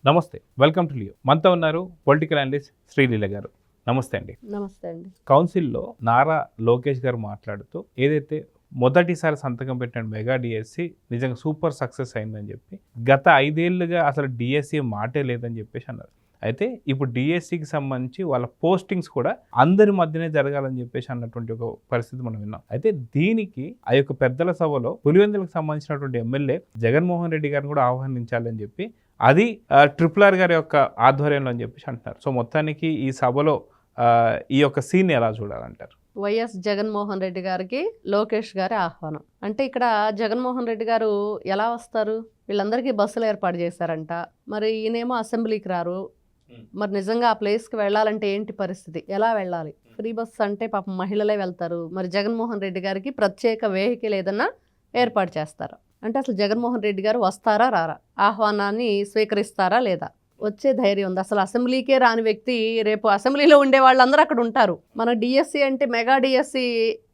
నమస్తే, welcome to Leo. మనతో ఉన్నారు పొలిటికల్ అనలిస్ట్ శ్రీలీల గారు. నమస్తే అండి. నమస్తే అండి. కౌన్సిల్లో నారా లోకేష్ గారు మాట్లాడుతూ ఏదైతే మొదటిసారి సంతకం పెట్టిన మెగా డిఎస్సి నిజంగా సూపర్ సక్సెస్ అయిందని చెప్పి, గత 5 ఏళ్ళుగా అసలు డిఎస్సి మాటే లేదని చెప్పేసి అన్నారు. అయితే ఇప్పుడు డిఎస్సికి సంబంధించి వాళ్ళ పోస్టింగ్స్ కూడా అందరి మధ్యనే జరగాలని చెప్పేసి అన్నటువంటి ఒక పరిస్థితి మనం విన్నాం. అయితే దీనికి ఆ యొక్క పెద్దల సభలో పులివెందులకు సంబంధించినటువంటి ఎమ్మెల్యే జగన్మోహన్ రెడ్డి గారిని కూడా ఆహ్వానించాలని చెప్పి, అది RRR గారి యొక్క ఆధ్వర్యంలో అని చెప్పేసి అంటున్నారు. సో మొత్తానికి ఈ సభలో ఈ యొక్క సీన్ ఎలా చూడాలంటారు? వైఎస్ జగన్మోహన్ రెడ్డి గారికి లోకేష్ గారి ఆహ్వానం. అంటే ఇక్కడ జగన్మోహన్ రెడ్డి గారు ఎలా వస్తారు? వీళ్ళందరికీ బస్సులు ఏర్పాటు చేశారంట. మరి ఈయనేమో అసెంబ్లీకి రారు. మరి నిజంగా ఆ ప్లేస్కి వెళ్ళాలంటే ఏంటి పరిస్థితి? ఎలా వెళ్ళాలి? ఫ్రీ బస్ అంటే పాపం మహిళలే వెళ్తారు. మరి జగన్మోహన్ రెడ్డి గారికి ప్రత్యేక వెహికల్ ఏదన్నా ఏర్పాటు చేస్తారా? అంటే అసలు జగన్మోహన్ రెడ్డి గారు వస్తారా రారా? ఆహ్వానాన్ని స్వీకరిస్తారా లేదా? వచ్చే ధైర్యం ఉంది? అసలు అసెంబ్లీకే రాని వ్యక్తి రేపు అసెంబ్లీలో ఉండే వాళ్ళందరూ అక్కడ ఉంటారు. మన డిఎస్సి అంటే మెగా డిఎస్సి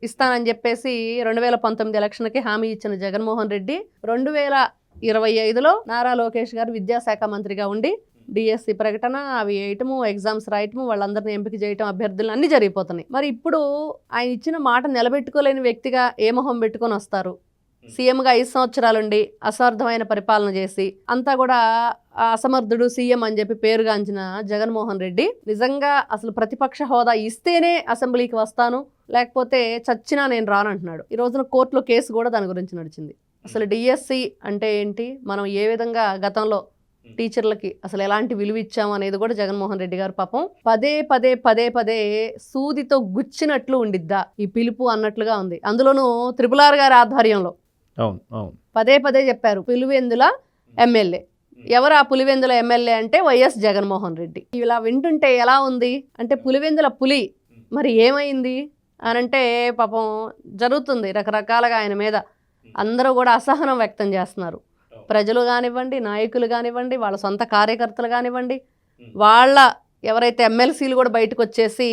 ఇస్తానని చెప్పేసి 2019 ఎలక్షన్కి హామీ ఇచ్చిన జగన్మోహన్ రెడ్డి 2025లో నారా లోకేష్ గారు విద్యాశాఖ మంత్రిగా ఉండి డిఎస్సి ప్రకటన, అవి వేయటము, ఎగ్జామ్స్ రాయటము, వాళ్ళందరినీ ఎంపిక చేయటం, అభ్యర్థులు అన్నీ జరిగిపోతున్నాయి. మరి ఇప్పుడు ఆయన ఇచ్చిన మాట నిలబెట్టుకోలేని వ్యక్తిగా ఏ మొహం పెట్టుకొని వస్తారు? సీఎంగా 5 సంవత్సరాలుండి అసార్థమైన పరిపాలన చేసి అంతా కూడా అసమర్థుడు సీఎం అని చెప్పి పేరుగాంచిన జగన్మోహన్ రెడ్డి నిజంగా అసలు ప్రతిపక్ష హోదా ఇస్తేనే అసెంబ్లీకి వస్తాను, లేకపోతే చచ్చినా నేను రానంటున్నాడు. ఈ రోజున కోర్టులో కేసు కూడా దాని గురించి నడిచింది. అసలు డిఎస్సి అంటే ఏంటి, మనం ఏ విధంగా గతంలో టీచర్లకి అసలు ఎలాంటి విలువ ఇచ్చాము అనేది కూడా జగన్మోహన్ రెడ్డి గారు పాపం పదే సూదితో గుచ్చినట్లు ఉండిద్దా ఈ పిలుపు అన్నట్లుగా ఉంది. అందులోనూ RRR గారి ఆధ్వర్యంలో పదే చెప్పారు పులివెందుల ఎమ్మెల్యే. ఎవరు ఆ పులివెందుల ఎమ్మెల్యే అంటే వైఎస్ జగన్మోహన్ రెడ్డి. ఇలా వింటుంటే ఎలా ఉంది అంటే పులివెందుల పులి మరి ఏమైంది అనంటే పాపం జరుగుతుంది రకరకాలుగా ఆయన మీద. అందరూ కూడా అసహనం వ్యక్తం చేస్తున్నారు. ప్రజలు కానివ్వండి, నాయకులు కానివ్వండి, వాళ్ళ సొంత కార్యకర్తలు కానివ్వండి, వాళ్ళ ఎవరైతే ఎమ్మెల్సీలు కూడా బయటకు వచ్చేసి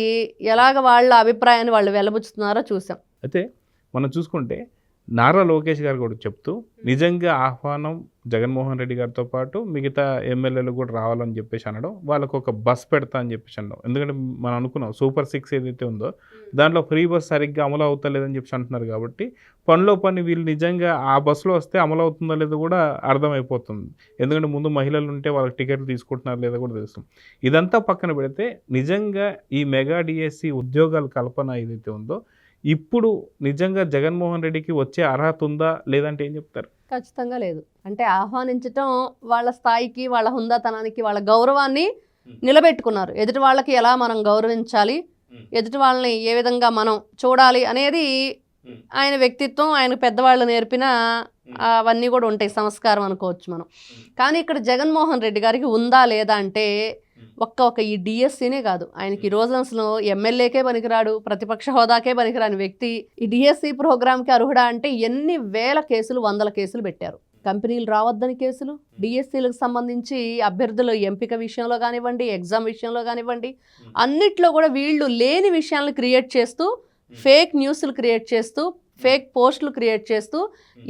ఎలాగ వాళ్ళ అభిప్రాయాన్ని వాళ్ళు వెలబుచ్చుతున్నారో చూసాం. అయితే మనం చూసుకుంటే నారా లోకేష్ గారు కూడా చెప్తూ నిజంగా ఆహ్వానం జగన్మోహన్ రెడ్డి గారితో పాటు మిగతా ఎమ్మెల్యేలు కూడా రావాలని చెప్పేసి అనడం, వాళ్ళకు ఒక బస్ పెడతా అని చెప్పేసి అనడం. ఎందుకంటే మనం అనుకున్నాం సూపర్ 6 ఏదైతే ఉందో దాంట్లో ఫ్రీ బస్ సరిగ్గా అమలు అవుతలేదని చెప్పేసి అంటున్నారు. కాబట్టి పనిలో పని వీళ్ళు నిజంగా ఆ బస్సులో వస్తే అమలు అవుతుందో లేదో కూడా అర్థమైపోతుంది. ఎందుకంటే ముందు మహిళలు ఉంటే వాళ్ళకి టికెట్లు తీసుకుంటున్నారు లేదో కూడా తెలుస్తుంది. ఇదంతా పక్కన పెడితే నిజంగా ఈ మెగా డిఎస్సి ఉద్యోగాల కల్పన ఏదైతే ఉందో ఇప్పుడు నిజంగా జగన్మోహన్ రెడ్డికి వచ్చే అర్హత ఉందా లేదంటే ఏం చెప్తారు? ఖచ్చితంగా లేదు. అంటే ఆహ్వానించటం వాళ్ళ స్థాయికి, వాళ్ళ హుందాతనానికి, వాళ్ళ గౌరవాన్ని నిలబెట్టుకున్నారు. ఎదుటి వాళ్ళకి ఎలా మనం గౌరవించాలి, ఎదుటి వాళ్ళని ఏ విధంగా మనం చూడాలి అనేది ఆయన వ్యక్తిత్వం, ఆయన పెద్దవాళ్ళు నేర్పిన అవన్నీ కూడా ఉంటాయి, సంస్కారం అనుకోవచ్చు మనం. కానీ ఇక్కడ జగన్మోహన్ రెడ్డి గారికి ఉందా లేదా అంటే ఒక్క ఈ డిఎస్సీనే కాదు, ఆయనకి ఈ రోజు అసలు ఎమ్మెల్యేకే పనికిరాడు, ప్రతిపక్ష హోదాకే పనికిరాని వ్యక్తి ఈ డిఎస్సి ప్రోగ్రామ్కి అర్హుడా అంటే ఎన్ని వేల కేసులు, 100 కేసులు పెట్టారు. కంపెనీలు రావద్దని కేసులు, డిఎస్సీలకు సంబంధించి అభ్యర్థుల ఎంపిక విషయంలో కానివ్వండి, ఎగ్జామ్ విషయంలో కానివ్వండి, అన్నిట్లో కూడా వీళ్ళు లేని విషయాలను క్రియేట్ చేస్తూ, ఫేక్ న్యూస్లు క్రియేట్ చేస్తూ, ఫేక్ పోస్టులు క్రియేట్ చేస్తూ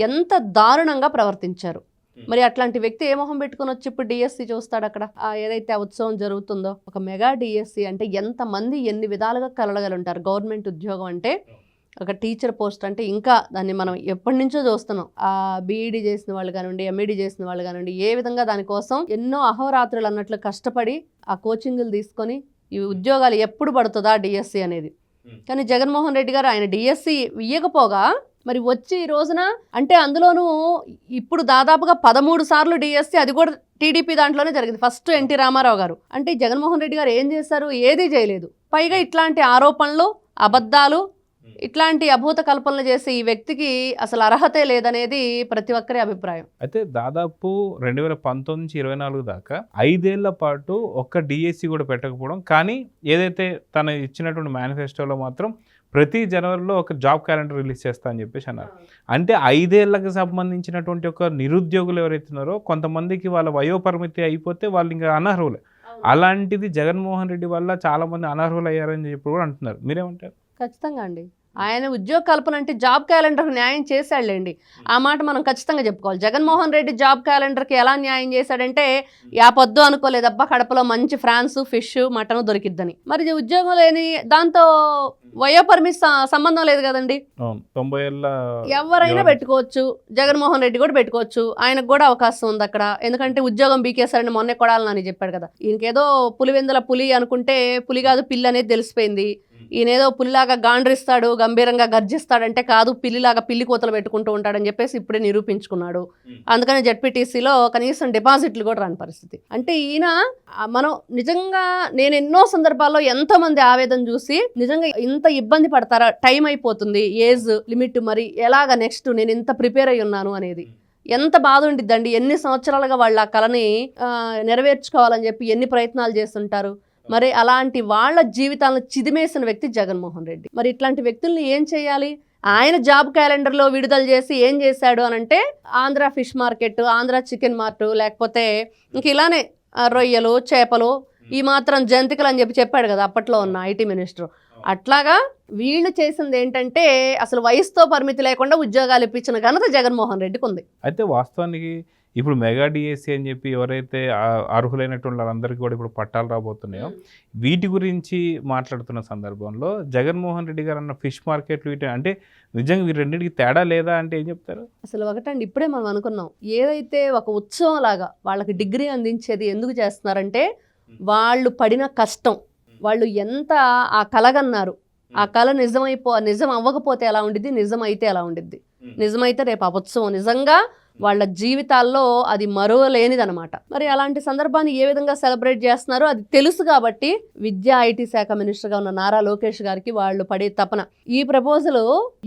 ఎంత దారుణంగా ప్రవర్తించారు. మరి అట్లాంటి వ్యక్తి ఏ మొహం పెట్టుకుని వచ్చి ఇప్పుడు డిఎస్సి చూస్తాడు? అక్కడ ఏదైతే ఉత్సవం జరుగుతుందో ఒక మెగా డిఎస్సి అంటే ఎంతమంది ఎన్ని విధాలుగా కలగలుంటారు. గవర్నమెంట్ ఉద్యోగం అంటే ఒక టీచర్ పోస్ట్ అంటే ఇంకా దాన్ని మనం ఎప్పటి నుంచో చూస్తున్నాం. ఆ బీఈడీ చేసిన వాళ్ళు కానివ్వండి, ఎంఈడీ చేసిన వాళ్ళు కానివ్వండి, ఏ విధంగా దానికోసం ఎన్నో అహోరాత్రులు అన్నట్లు కష్టపడి ఆ కోచింగ్లు తీసుకొని ఈ ఉద్యోగాలు ఎప్పుడు పడుతుందా డిఎస్సి అనేది. కానీ జగన్మోహన్ రెడ్డి గారు ఆయన డిఎస్సి ఇయ్యకపోగా మరి వచ్చి ఈ రోజున అంటే అందులోనూ ఇప్పుడు దాదాపుగా 13 సార్లు డిఎస్సి, అది కూడా టీడీపీ దాంట్లోనే జరిగింది. ఫస్ట్ ఎన్టీ రామారావు గారు. అంటే జగన్మోహన్ రెడ్డి గారు ఏం చేశారు? ఏదీ చేయలేదు. పైగా ఇట్లాంటి ఆరోపణలు, అబద్ధాలు, ఇట్లాంటి అభూత కల్పనలు చేసే ఈ వ్యక్తికి అసలు అర్హతే లేదనేది ప్రతి ఒక్కరి అభిప్రాయం. అయితే దాదాపు 2019 నుంచి 24 దాకా 5 ఏళ్ల పాటు ఒక్క డిఎస్సి కూడా పెట్టకపోవడం, కానీ ఏదైతే తను ఇచ్చినటువంటి మేనిఫెస్టోలో మాత్రం ప్రతి జనవరిలో ఒక జాబ్ క్యాలెండర్ రిలీజ్ చేస్తా అని చెప్పేసి అన్నారు. అంటే 5 ఏళ్లకు సంబంధించినటువంటి ఒక నిరుద్యోగులు ఎవరైతున్నారో కొంతమందికి వాళ్ళ వయోపరిమితి అయిపోతే వాళ్ళు ఇంకా అనర్హులే. అలాంటిది జగన్మోహన్ రెడ్డి వల్ల చాలామంది అనర్హులు అయ్యారని చెప్పి కూడా అంటున్నారు. మీరేమంటారు? ఖచ్చితంగా అండి. ఆయన ఉద్యోగ కల్పన అంటే జాబ్ క్యాలెండర్కి న్యాయం చేశాడులేండి. ఆ మాట మనం ఖచ్చితంగా చెప్పుకోవాలి. జగన్మోహన్ రెడ్డి జాబ్ క్యాలెండర్కి ఎలా న్యాయం చేశాడంటే యాపొద్దు అనుకోలేదబ్బా కడపలో మంచి ఫ్రాన్స్ ఫిష్ మటన్ దొరికిద్దని. మరి ఉద్యోగం లేని దాంతో వయోపరిమితి సంబంధం లేదు కదండి. 90 ఏళ్ళ ఎవరైనా పెట్టుకోవచ్చు, జగన్మోహన్ రెడ్డి కూడా పెట్టుకోవచ్చు. ఆయనకు కూడా అవకాశం ఉంది అక్కడ. ఎందుకంటే ఉద్యోగం బీకేశారని మొన్నే కొడాలని చెప్పాడు కదా. ఈయనకేదో పులివెందుల పులి అనుకుంటే పులి కాదు పిల్లి అనేది తెలిసిపోయింది. ఈయనేదో పులిలాగా గాండ్రిస్తాడు, గంభీరంగా గర్జిస్తాడంటే కాదు, పిల్లిలాగా పిల్లి కోతలు పెట్టుకుంటూ ఉంటాడని చెప్పేసి ఇప్పుడే నిరూపించుకున్నాడు. అందుకని జడ్పీటీసీలో కనీసం డిపాజిట్లు కూడా రాని పరిస్థితి. అంటే ఈయన మనం నిజంగా నేను ఎన్నో సందర్భాల్లో ఎంతో మంది ఆవేదన చూసి నిజంగా ఇంత ఇబ్బంది పడతారా, టైం అయిపోతుంది, ఏజ్ లిమిట్, మరి ఎలాగ నెక్స్ట్ నేను ఇంత ప్రిపేర్ అయి ఉన్నాను అనేది ఎంత బాధ ఉండిద్దండి. ఎన్ని సంవత్సరాలుగా వాళ్ళ ఆ కళని నెరవేర్చుకోవాలని చెప్పి ఎన్ని ప్రయత్నాలు చేస్తుంటారు. మరి అలాంటి వాళ్ళ జీవితాలను చిదిమేసిన వ్యక్తి జగన్మోహన్ రెడ్డి. మరి ఇట్లాంటి వ్యక్తుల్ని ఏం చేయాలి? ఆయన జాబ్ క్యాలెండర్లో విడుదల చేసి ఏం చేశాడు అనంటే Andhra fish market, Andhra chicken mart, లేకపోతే ఇంక ఇలానే రొయ్యలు చేపలు ఈ మాత్రం జంతికలు అని చెప్పాడు కదా అప్పట్లో ఉన్న ఐటీ మినిస్టర్. అట్లాగా వీళ్ళు చేసింది ఏంటంటే అసలు వయసుతో పరిమితి లేకుండా ఉద్యోగాలు ఇప్పించిన ఘనత జగన్మోహన్ రెడ్డికి ఉంది. అయితే వాస్తవానికి ఇప్పుడు మెగా డిఎస్సి అని చెప్పి ఎవరైతే అర్హులైనటువంటి వాళ్ళందరికీ కూడా ఇప్పుడు పట్టాలు రాబోతున్నాయో వీటి గురించి మాట్లాడుతున్న సందర్భంలో జగన్మోహన్ రెడ్డి గారు అన్న ఫిష్ మార్కెట్లు వీటి అంటే నిజంగా వీటి రెండింటికి తేడా లేదా అంటే ఏం చెప్తారు? అసలు ఒకటండి, ఇప్పుడే మనం అనుకున్నాం, ఏదైతే ఒక ఉత్సవం లాగా వాళ్ళకి డిగ్రీ అందించేది ఎందుకు చేస్తున్నారంటే వాళ్ళు పడిన కష్టం, వాళ్ళు ఎంత ఆ కలగన్నారు, ఆ కళ నిజం అవ్వకపోతే ఎలా ఉండిద్ది, నిజం అయితే ఎలా ఉండిద్ది. నిజమైతే రేపు ఆ ఉత్సవం నిజంగా వాళ్ళ జీవితాల్లో అది మరువలేనిదనమాట. మరి అలాంటి సందర్భాన్ని ఏ విధంగా సెలబ్రేట్ చేస్తున్నారో అది తెలుసు కాబట్టి విద్యా ఐటీ శాఖ మినిస్టర్గా ఉన్న నారా లోకేష్ గారికి వాళ్ళు పడే తపన, ఈ ప్రపోజల్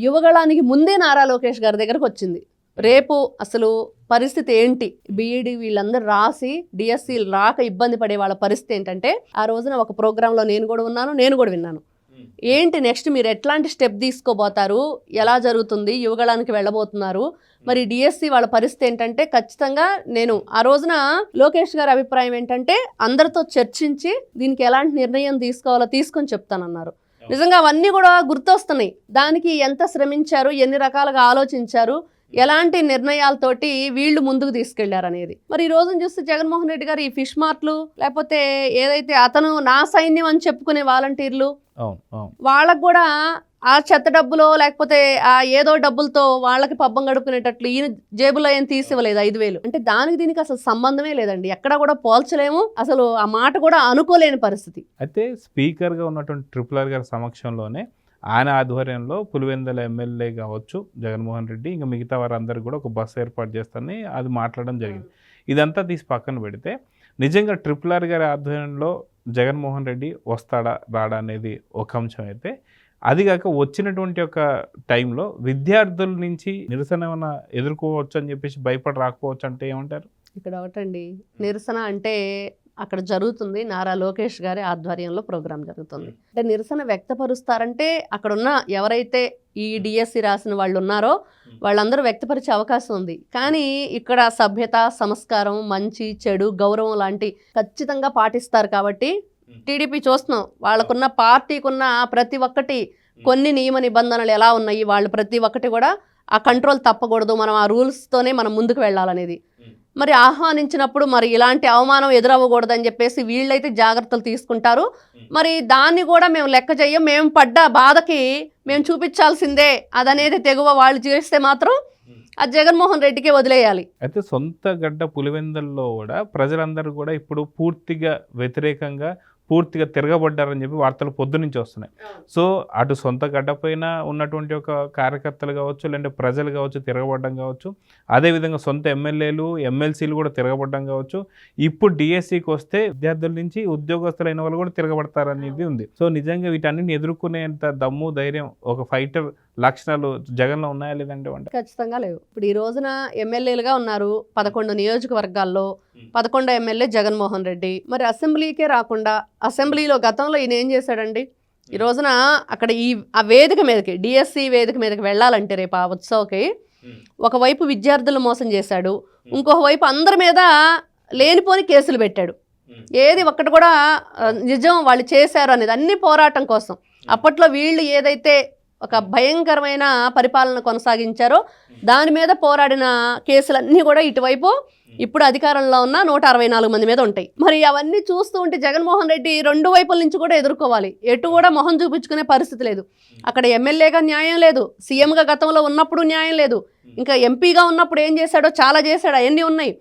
యువగళానికి ముందే నారా లోకేష్ గారి దగ్గరకు వచ్చింది. రేపు అసలు పరిస్థితి ఏంటి, బీఈడి వీళ్ళందరూ రాసి డిఎస్సి రాక ఇబ్బంది పడే వాళ్ళ పరిస్థితి ఏంటంటే, ఆ రోజున ఒక ప్రోగ్రాంలో నేను కూడా విన్నాను. ఏంటి నెక్స్ట్ మీరు ఎట్లాంటి స్టెప్ తీసుకోబోతారు, ఎలా జరుగుతుంది, యువగళానికి వెళ్ళబోతున్నారు, మరి డిఎస్సి వాళ్ళ పరిస్థితి ఏంటంటే, ఖచ్చితంగా నేను ఆ రోజున లోకేష్ గారి అభిప్రాయం ఏంటంటే అందరితో చర్చించి దీనికి ఎలాంటి నిర్ణయం తీసుకోవాలో తీసుకొని చెప్తానన్నారు. నిజంగా అవన్నీ కూడా గుర్తొస్తున్నాయి. దానికి ఎంత శ్రమించారు, ఎన్ని రకాలుగా ఆలోచించారు, ఎలాంటి నిర్ణయాలతోటి వీళ్ళు ముందుకు తీసుకెళ్లారు అనేది. మరి ఈ రోజున చూస్తే జగన్మోహన్ రెడ్డి గారు ఈ ఫిష్ మార్ట్లు, లేకపోతే ఏదైతే అతను నా సైన్యం అని చెప్పుకునే వాలంటీర్లు, వాళ్ళకు కూడా ఆ చెత్త డబ్బులో లేకపోతే ఆ ఏదో డబ్బులతో వాళ్ళకి పబ్బం గడుపుకునేటట్లు ఈయన జేబులో ఏం తీసివ్వలేదు 5,000. అంటే దానికి దీనికి అసలు సంబంధమే లేదండి, ఎక్కడ కూడా పోల్చలేము, అసలు ఆ మాట కూడా అనుకోలేని పరిస్థితి. అయితే స్పీకర్గా ఉన్నటువంటి RRR గారి సమక్షంలోనే ఆయన ఆధ్వర్యంలో పులివెందుల ఎమ్మెల్యే కావచ్చు జగన్మోహన్ రెడ్డి, ఇంకా మిగతా వారందరికీ కూడా ఒక బస్సు ఏర్పాటు చేస్తారని అది మాట్లాడడం జరిగింది. ఇదంతా తీసి పక్కన పెడితే నిజంగా RRR గారి ఆధ్వర్యంలో జగన్మోహన్ రెడ్డి వస్తాడా రాడా అనేది ఒక అంశం అయితే, అది కాక వచ్చినటువంటి ఒక టైంలో విద్యార్థుల నుంచి నిరసన ఏమైనా ఎదుర్కోవచ్చు అని చెప్పేసి భయపడి రాకపోవచ్చు అంటే ఏమంటారు? ఇక్కడ ఒకటండి, నిరసన అంటే అక్కడ జరుగుతుంది, నారా లోకేష్ గారి ఆధ్వర్యంలో ప్రోగ్రాం జరుగుతుంది. అంటే నిరసన వ్యక్తపరుస్తారంటే అక్కడున్న ఎవరైతే ఈ డిఎస్సి రాసిన వాళ్ళు ఉన్నారో వాళ్ళందరూ వ్యక్తపరిచే అవకాశం ఉంది. కానీ ఇక్కడ సభ్యత, సంస్కారం, మంచి చెడు, గౌరవం లాంటి ఖచ్చితంగా పాటిస్తారు. కాబట్టి టీడీపీ చూస్తున్నాం, వాళ్ళకున్న పార్టీకున్న ప్రతి ఒక్కటి కొన్ని నియమ నిబంధనలు ఎలా ఉన్నాయి, వాళ్ళు ప్రతి ఒక్కటి కూడా ఆ కంట్రోల్ తప్పకూడదు, మనం ఆ రూల్స్తోనే మనం ముందుకు వెళ్ళాలనేది. మరి ఆహ్వానించినప్పుడు మరి ఇలాంటి అవమానం ఎదురవ్వకూడదని చెప్పేసి వీళ్ళైతే జాగ్రత్తలు తీసుకుంటారు. మరి దాన్ని కూడా మేము లెక్క చెయ్యం, మేము పడ్డ బాధకి మేము చూపించాల్సిందే అదనేది తెగువ వాళ్ళు చేస్తే మాత్రం అది జగన్మోహన్ రెడ్డికే వదిలేయాలి. అయితే సొంత గడ్డ పులివెందుల్లో కూడా ప్రజలందరూ కూడా ఇప్పుడు పూర్తిగా వ్యతిరేకంగా పూర్తిగా తిరగబడ్డారని చెప్పి వార్తలు పొద్దునుంచి వస్తున్నాయి. సో అటు సొంత గడ్డపైన ఉన్నటువంటి ఒక కార్యకర్తలు కావచ్చు, లేదంటే ప్రజలు కావచ్చు తిరగబడ్డం కావచ్చు, అదేవిధంగా సొంత ఎమ్మెల్యేలు ఎమ్మెల్సీలు కూడా తిరగబడ్డం కావచ్చు, ఇప్పుడు డిఎస్సికి వస్తే విద్యార్థుల నుంచి ఉద్యోగస్తులైన వాళ్ళు కూడా తిరగబడతారనేది ఉంది. సో నిజంగా వీటన్నిటిని ఎదుర్కొనేంత దమ్ము, ధైర్యం, ఒక ఫైటర్ లక్షణాలు జగన్లో ఉన్నాయా లేదంటే? ఖచ్చితంగా లేవు. ఇప్పుడు ఈ రోజున ఎమ్మెల్యేలుగా ఉన్నారు 11 నియోజకవర్గాల్లో, 11 ఎమ్మెల్యే జగన్మోహన్ రెడ్డి. మరి అసెంబ్లీకే రాకుండా, అసెంబ్లీలో గతంలో ఈయన ఏం చేశాడండి? ఈ రోజున అక్కడ ఆ వేదిక మీదకి, డిఎస్సి వేదిక మీదకి వెళ్ళాలంటే రేపు ఆ ఉత్సవకి ఒకవైపు విద్యార్థులు మోసం చేశాడు, ఇంకొక వైపు అందరి మీద లేనిపోని కేసులు పెట్టాడు. ఏది ఒక్కటి కూడా నిజం వాళ్ళు చేశారు అనేది, అన్ని పోరాటం కోసం. అప్పట్లో వీళ్ళు ఏదైతే ఒక భయంకరమైన పరిపాలన కొనసాగించారో దాని మీద పోరాడిన కేసులన్నీ కూడా ఇటువైపు ఇప్పుడు అధికారంలో ఉన్న 164 మంది మీద ఉంటాయి. మరి అవన్నీ చూస్తూ ఉంటే జగన్మోహన్ రెడ్డి 2 వైపుల నుంచి కూడా ఎదుర్కోవాలి. ఎటు కూడా మొహం చూపించుకునే పరిస్థితి లేదు. అక్కడ ఎమ్మెల్యేగా న్యాయం లేదు, సీఎంగా గతంలో ఉన్నప్పుడు న్యాయం లేదు, ఇంకా ఎంపీగా ఉన్నప్పుడు ఏం చేశాడో చాలా చేశాడు, అవన్నీ ఉన్నాయి.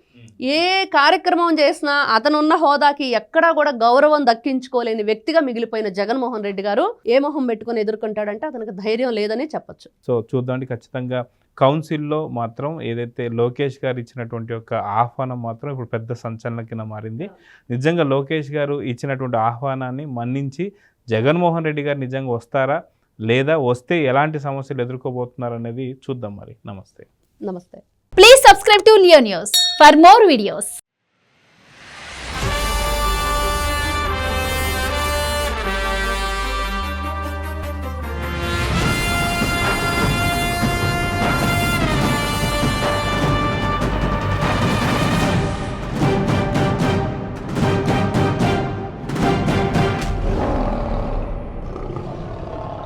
ఏ కార్యక్రమం చేసినా అతనున్న హోదాకి ఎక్కడా కూడా గౌరవం దక్కించుకోలేని వ్యక్తిగా మిగిలిపోయిన జగన్మోహన్ రెడ్డి గారు ఏ మొహం పెట్టుకొని ఎదుర్కొంటాడంటే అతనికి ధైర్యం లేదని చెప్పొచ్చు. సో చూద్దాం ఖచ్చితంగా కౌన్సిల్లో మాత్రం ఏదైతే లోకేష్ గారు ఇచ్చినటువంటి ఒక ఆహ్వానం మాత్రం ఇప్పుడు పెద్ద సంచలనం కింద మారింది. నిజంగా లోకేష్ గారు ఇచ్చినటువంటి ఆహ్వానాన్ని మన్నించి జగన్మోహన్ రెడ్డి గారు నిజంగా వస్తారా, లేదా వస్తే ఎలాంటి సమస్యలు ఎదుర్కోబోతున్నారు అనేది చూద్దాం. మరి నమస్తే. నమస్తే. Please subscribe to Leo News for more videos.